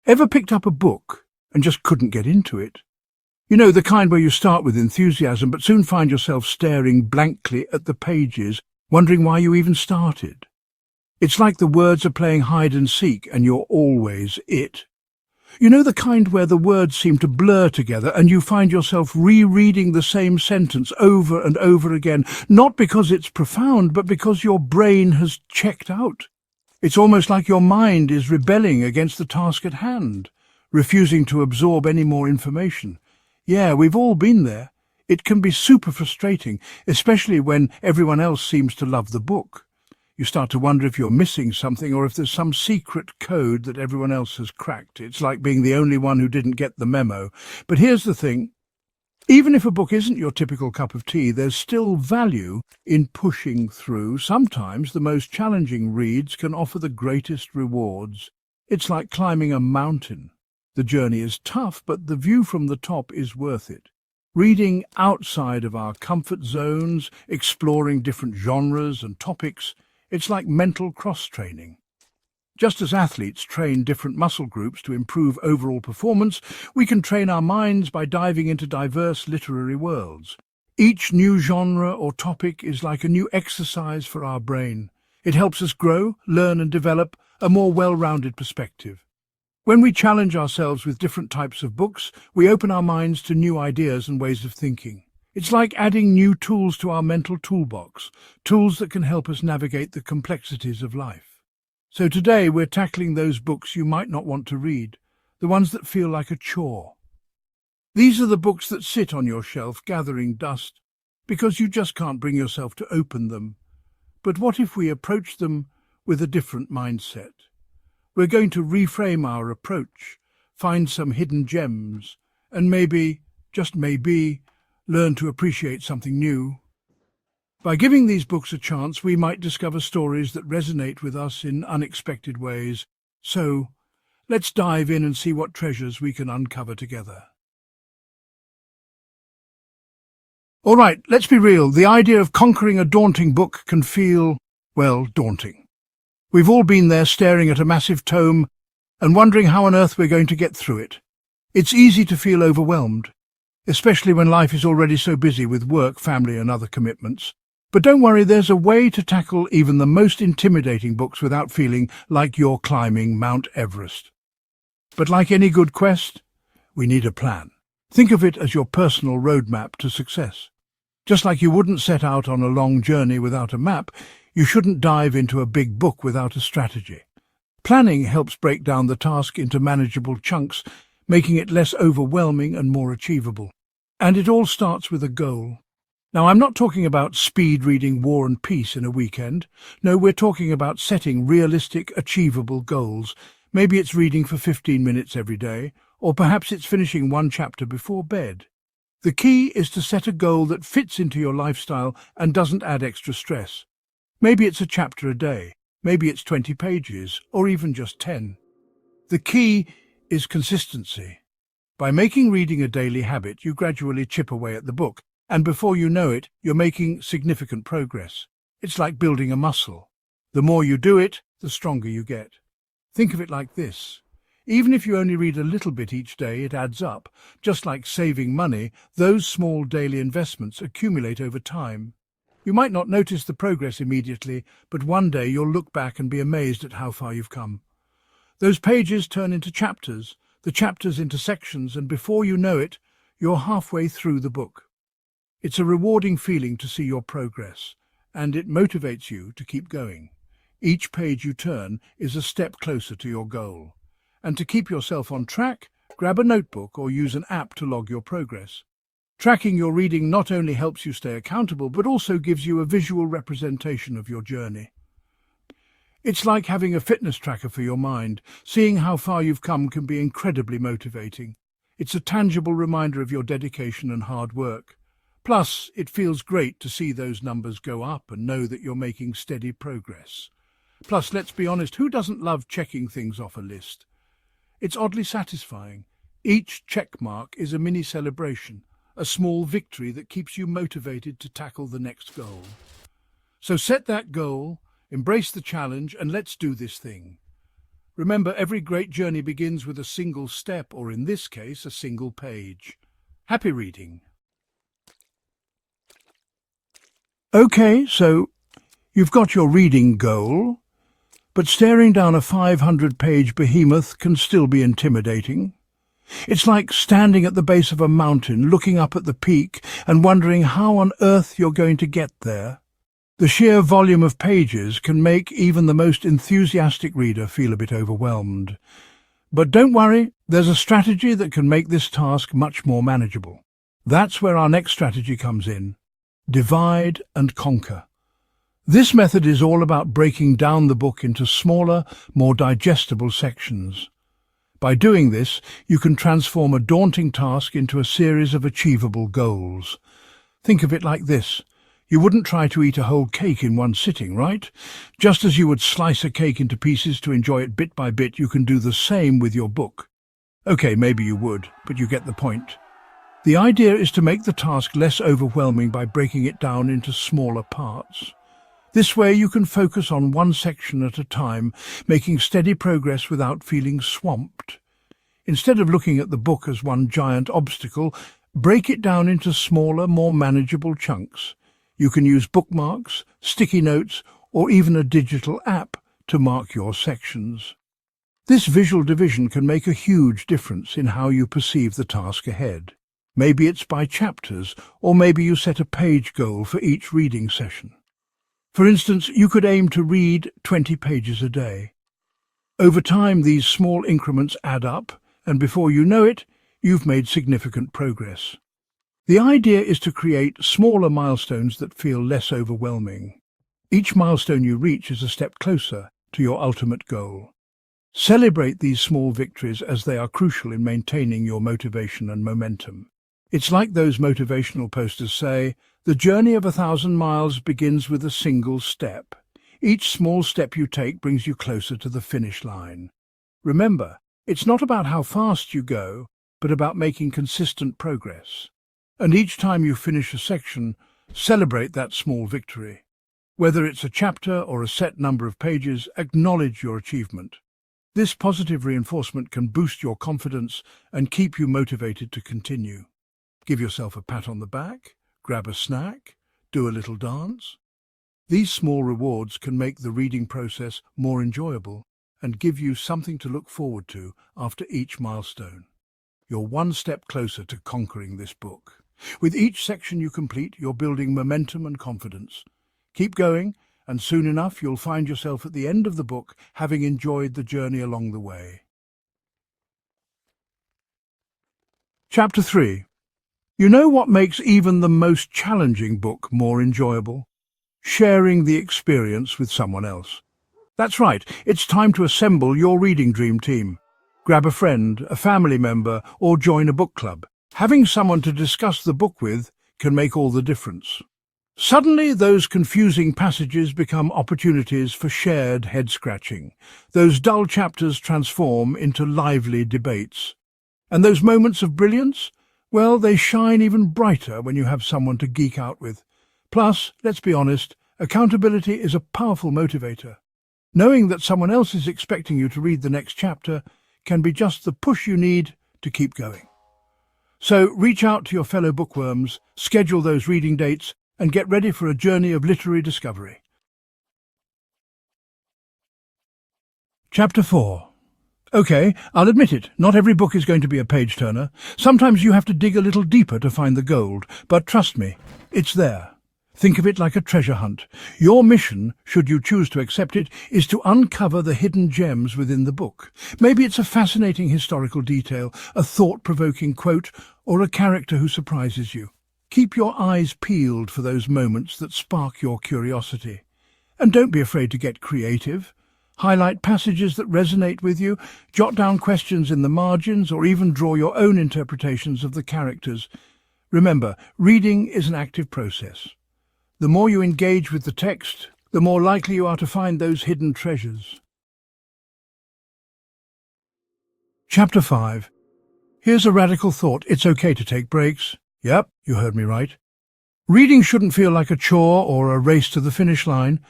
Ever picked up a book and just couldn't get into it? You know, the kind where you start with enthusiasm but soon find yourself staring blankly at the pages, wondering why you even started. It's like the words are playing hide and seek and you're always it. You know, the kind where the words seem to blur together and you find yourself rereading the same sentence over and over again, not because it's profound, but because your brain has checked out. It's almost like your mind is rebelling against the task at hand, refusing to absorb any more information. Yeah, we've all been there. It can be super frustrating, especially when everyone else seems to love the book. You start to wonder if you're missing something or if there's some secret code that everyone else has cracked. It's like being the only one who didn't get the memo. But here's the thing. Even if a book isn't your typical cup of tea, there's still value in pushing through. Sometimes the most challenging reads can offer the greatest rewards. It's like climbing a mountain. The journey is tough, but the view from the top is worth it. Reading outside of our comfort zones, exploring different genres and topics, it's like mental cross-training. Just as athletes train different muscle groups to improve overall performance, we can train our minds by diving into diverse literary worlds. Each new genre or topic is like a new exercise for our brain. It helps us grow, learn and develop a more well-rounded perspective. When we challenge ourselves with different types of books, we open our minds to new ideas and ways of thinking. It's like adding new tools to our mental toolbox, tools that can help us navigate the complexities of life. So today we're tackling those books you might not want to read, the ones that feel like a chore. These are the books that sit on your shelf gathering dust because you just can't bring yourself to open them. But what if we approach them with a different mindset? We're going to reframe our approach, find some hidden gems, and maybe, just maybe, learn to appreciate something new. By giving these books a chance, we might discover stories that resonate with us in unexpected ways. So, let's dive in and see what treasures we can uncover together. All right, let's be real. The idea of conquering a daunting book can feel, well, daunting. We've all been there staring at a massive tome and wondering how on earth we're going to get through it. It's easy to feel overwhelmed, especially when life is already so busy with work, family and other commitments. But don't worry, there's a way to tackle even the most intimidating books without feeling like you're climbing Mount Everest. But like any good quest, we need a plan. Think of it as your personal roadmap to success. Just like you wouldn't set out on a long journey without a map, you shouldn't dive into a big book without a strategy. Planning helps break down the task into manageable chunks, making it less overwhelming and more achievable. And it all starts with a goal. Now, I'm not talking about speed reading War and Peace in a weekend. No, we're talking about setting realistic, achievable goals. Maybe it's reading for 15 minutes every day, or perhaps it's finishing one chapter before bed. The key is to set a goal that fits into your lifestyle and doesn't add extra stress. Maybe it's a chapter a day, maybe it's 20 pages, or even just 10. The key is consistency. By making reading a daily habit, you gradually chip away at the book, and before you know it, you're making significant progress. It's like building a muscle. The more you do it, the stronger you get. Think of it like this. Even if you only read a little bit each day, it adds up. Just like saving money, those small daily investments accumulate over time. You might not notice the progress immediately, but one day you'll look back and be amazed at how far you've come. Those pages turn into chapters, the chapters into sections, and before you know it, you're halfway through the book. It's a rewarding feeling to see your progress, and it motivates you to keep going. Each page you turn is a step closer to your goal. And to keep yourself on track, grab a notebook or use an app to log your progress. Tracking your reading not only helps you stay accountable, but also gives you a visual representation of your journey. It's like having a fitness tracker for your mind. Seeing how far you've come can be incredibly motivating. It's a tangible reminder of your dedication and hard work. Plus, it feels great to see those numbers go up and know that you're making steady progress. Plus, let's be honest, who doesn't love checking things off a list? It's oddly satisfying. Each check mark is a mini celebration, a small victory that keeps you motivated to tackle the next goal. So set that goal, embrace the challenge, and let's do this thing. Remember, every great journey begins with a single step, or in this case, a single page. Happy reading. Okay, so you've got your reading goal, but staring down a 500-page behemoth can still be intimidating. It's like standing at the base of a mountain, looking up at the peak and wondering how on earth you're going to get there. The sheer volume of pages can make even the most enthusiastic reader feel a bit overwhelmed. But don't worry, there's a strategy that can make this task much more manageable. That's where our next strategy comes in. Divide and conquer. This method is all about breaking down the book into smaller, more digestible sections. By doing this, you can transform a daunting task into a series of achievable goals. Think of it like this. You wouldn't try to eat a whole cake in one sitting, right? Just as you would slice a cake into pieces to enjoy it bit by bit, you can do the same with your book. Okay, maybe you would, but you get the point. The idea is to make the task less overwhelming by breaking it down into smaller parts. This way you can focus on one section at a time, making steady progress without feeling swamped. Instead of looking at the book as one giant obstacle, break it down into smaller, more manageable chunks. You can use bookmarks, sticky notes, or even a digital app to mark your sections. This visual division can make a huge difference in how you perceive the task ahead. Maybe it's by chapters, or maybe you set a page goal for each reading session. For instance, you could aim to read 20 pages a day. Over time, these small increments add up, and before you know it, you've made significant progress. The idea is to create smaller milestones that feel less overwhelming. Each milestone you reach is a step closer to your ultimate goal. Celebrate these small victories as they are crucial in maintaining your motivation and momentum. It's like those motivational posters say, the journey of 1,000 miles begins with a single step. Each small step you take brings you closer to the finish line. Remember, it's not about how fast you go, but about making consistent progress. And each time you finish a section, celebrate that small victory. Whether it's a chapter or a set number of pages, acknowledge your achievement. This positive reinforcement can boost your confidence and keep you motivated to continue. Give yourself a pat on the back, grab a snack, do a little dance. These small rewards can make the reading process more enjoyable and give you something to look forward to after each milestone. You're one step closer to conquering this book. With each section you complete, you're building momentum and confidence. Keep going, and soon enough you'll find yourself at the end of the book, having enjoyed the journey along the way. Chapter 3. You know what makes even the most challenging book more enjoyable? Sharing the experience with someone else. That's right, it's time to assemble your reading dream team. Grab a friend, a family member, or join a book club. Having someone to discuss the book with can make all the difference. Suddenly, those confusing passages become opportunities for shared head-scratching. Those dull chapters transform into lively debates. And those moments of brilliance? Well, they shine even brighter when you have someone to geek out with. Plus, let's be honest, accountability is a powerful motivator. Knowing that someone else is expecting you to read the next chapter can be just the push you need to keep going. So reach out to your fellow bookworms, schedule those reading dates, and get ready for a journey of literary discovery. Chapter 4. Okay, I'll admit it, not every book is going to be a page-turner. Sometimes you have to dig a little deeper to find the gold, but trust me, it's there. Think of it like a treasure hunt. Your mission, should you choose to accept it, is to uncover the hidden gems within the book. Maybe it's a fascinating historical detail, a thought-provoking quote, or a character who surprises you. Keep your eyes peeled for those moments that spark your curiosity. And don't be afraid to get creative. Highlight passages that resonate with you, jot down questions in the margins, or even draw your own interpretations of the characters. Remember, reading is an active process. The more you engage with the text, the more likely you are to find those hidden treasures. Chapter 5. Here's a radical thought. It's okay to take breaks. Yep, you heard me right. Reading shouldn't feel like a chore or a race to the finish line.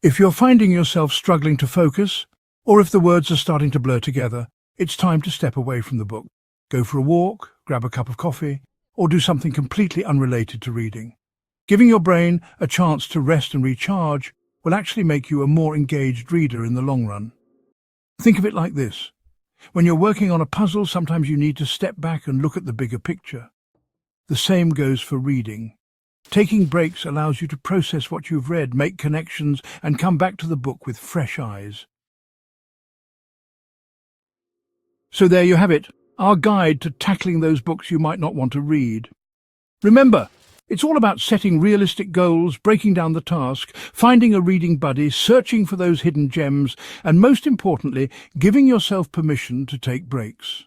If you're finding yourself struggling to focus, Or if the words are starting to blur together, it's time to step away from the book. Go for a walk, grab a cup of coffee, or do something completely unrelated to reading. Giving your brain a chance to rest and recharge will actually make you a more engaged reader in the long run. Think of it like this. When you're working on a puzzle, sometimes you need to step back and look at the bigger picture. The same goes for reading. Taking breaks allows you to process what you've read, make connections, and come back to the book with fresh eyes. So there you have it, our guide to tackling those books you might not want to read. Remember, it's all about setting realistic goals, breaking down the task, finding a reading buddy, searching for those hidden gems, and most importantly, giving yourself permission to take breaks.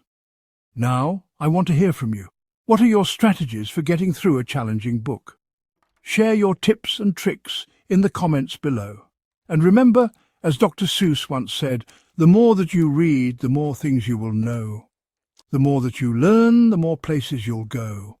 Now, I want to hear from you. What are your strategies for getting through a challenging book? Share your tips and tricks in the comments below. And remember, as Dr. Seuss once said, the more that you read, the more things you will know. The more that you learn, the more places you'll go.